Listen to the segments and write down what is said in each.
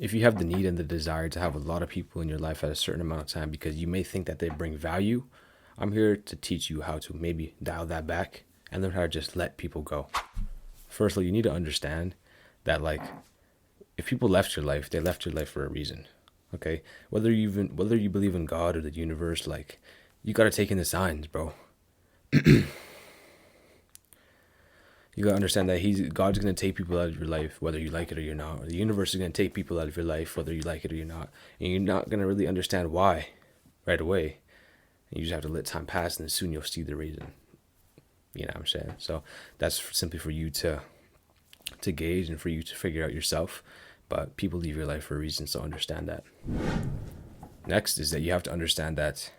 if you have the need and the desire to have a lot of people in your life at a certain amount of time because you may think that they bring value, I'm here to teach you how to maybe dial that back and learn how to just let people go. Firstly, you need to understand that, like, if people left your life, they left your life for a reason. Okay? Whether you believe in God or the universe, like, you gotta take in the signs, bro. You gotta understand that God's gonna take people out of your life, whether you like it or you're not. Or the universe is gonna take people out of your life, whether you like it or you're not. And you're not gonna really understand why right away. And you just have to let time pass, and then soon you'll see the reason. You know what I'm saying? So that's simply for you to gauge and for you to figure out yourself. But people leave your life for a reason, so understand that. Next is that you have to understand that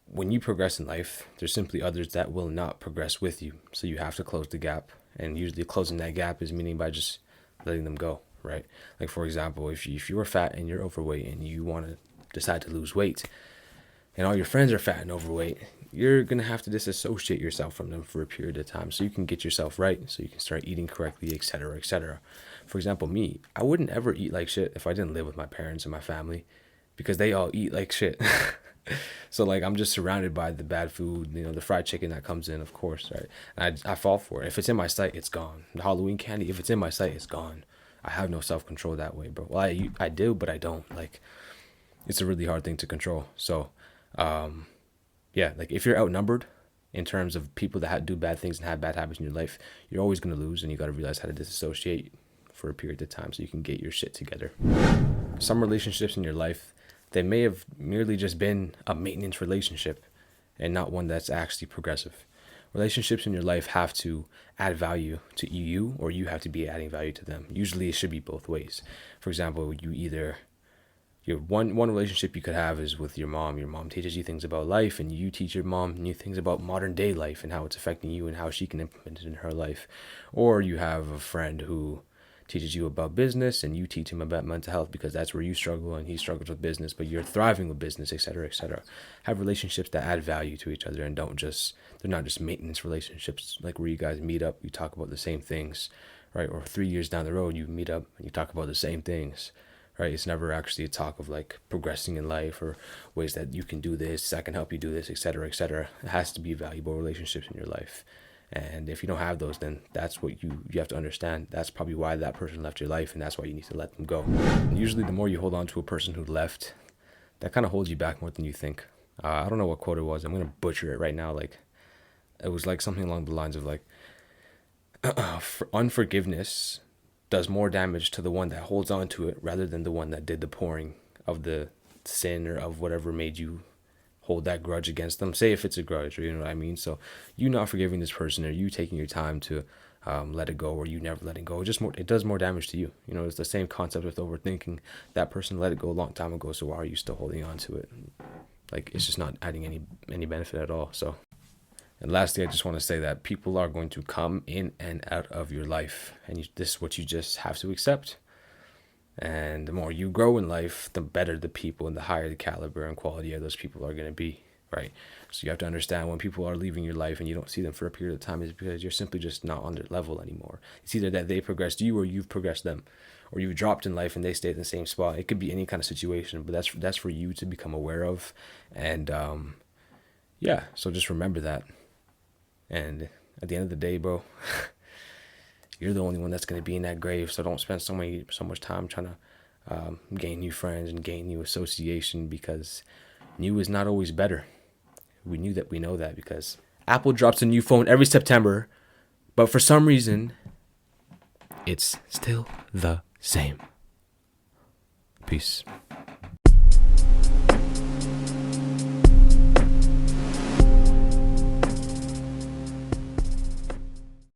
when you progress in life, there's simply others that will not progress with you. So you have to close the gap. And usually closing that gap is meaning by just letting them go, right? Like, for example, if you're fat and you're overweight and you want to decide to lose weight and all your friends are fat and overweight, you're going to have to disassociate yourself from them for a period of time so you can get yourself right, so you can start eating correctly, etc., etc. For example, me, I wouldn't ever eat like shit if I didn't live with my parents and my family because they all eat like shit. So, like, I'm just surrounded by the bad food, the fried chicken that comes in, of course, right? And I fall for it. If it's in my sight, it's gone. The Halloween candy, if it's in my sight, it's gone. I have no self-control that way, bro. Well, I do, but I don't. Like, it's a really hard thing to control. So, yeah, like, if you're outnumbered in terms of people that do bad things and have bad habits in your life, you're always going to lose, and you got to realize how to disassociate for a period of time so you can get your shit together. Some relationships in your life, they may have merely just been a maintenance relationship and not one that's actually progressive. Relationships in your life have to add value to you, or you have to be adding value to them. Usually it should be both ways. For example, your one relationship you could have is with your mom. Your mom teaches you things about life, and you teach your mom new things about modern day life and how it's affecting you and how she can implement it in her life. Or you have a friend who teaches you about business and you teach him about mental health because that's where you struggle and he struggles with business, but you're thriving with business, etc., etc. Have relationships that add value to each other and they're not just maintenance relationships, like where you guys meet up, you talk about the same things, right? Or 3 years down the road, you meet up and you talk about the same things, right? It's never actually a talk of like progressing in life or ways that you can do this, I can help you do this, etc., etc. It has to be valuable relationships in your life. And if you don't have those, then that's what you have to understand. That's probably why that person left your life, and that's why you need to let them go. And usually the more you hold on to a person who left, that kind of holds you back more than you think. I don't know what quote it was. I'm going to butcher it right now. Like, it was like something along the lines of like, unforgiveness does more damage to the one that holds on to it rather than the one that did the pouring of the sin or of whatever made you hold that grudge against them. Say if it's a grudge, or you know what I mean. So you not forgiving this person, or you taking your time to let it go, or you never letting go, it does more damage to you. It's the same concept with overthinking. That person let it go a long time ago, so why are you still holding on to it? Like, it's just not adding any benefit at all. So, and lastly, I just want to say that people are going to come in and out of your life, and this is what you just have to accept. And the more you grow in life, the better the people and the higher the caliber and quality of those people are going to be, right? So you have to understand when people are leaving your life and you don't see them for a period of time is because you're simply just not on their level anymore. It's either that they progressed you or you've progressed them, or you've dropped in life and they stayed in the same spot. It could be any kind of situation, but that's for you to become aware of. And yeah, so just remember that. And at the end of the day, bro, you're the only one that's going to be in that grave, so don't spend so much time trying to gain new friends and gain new association, because new is not always better. We know that because Apple drops a new phone every September, but for some reason, it's still the same. Peace.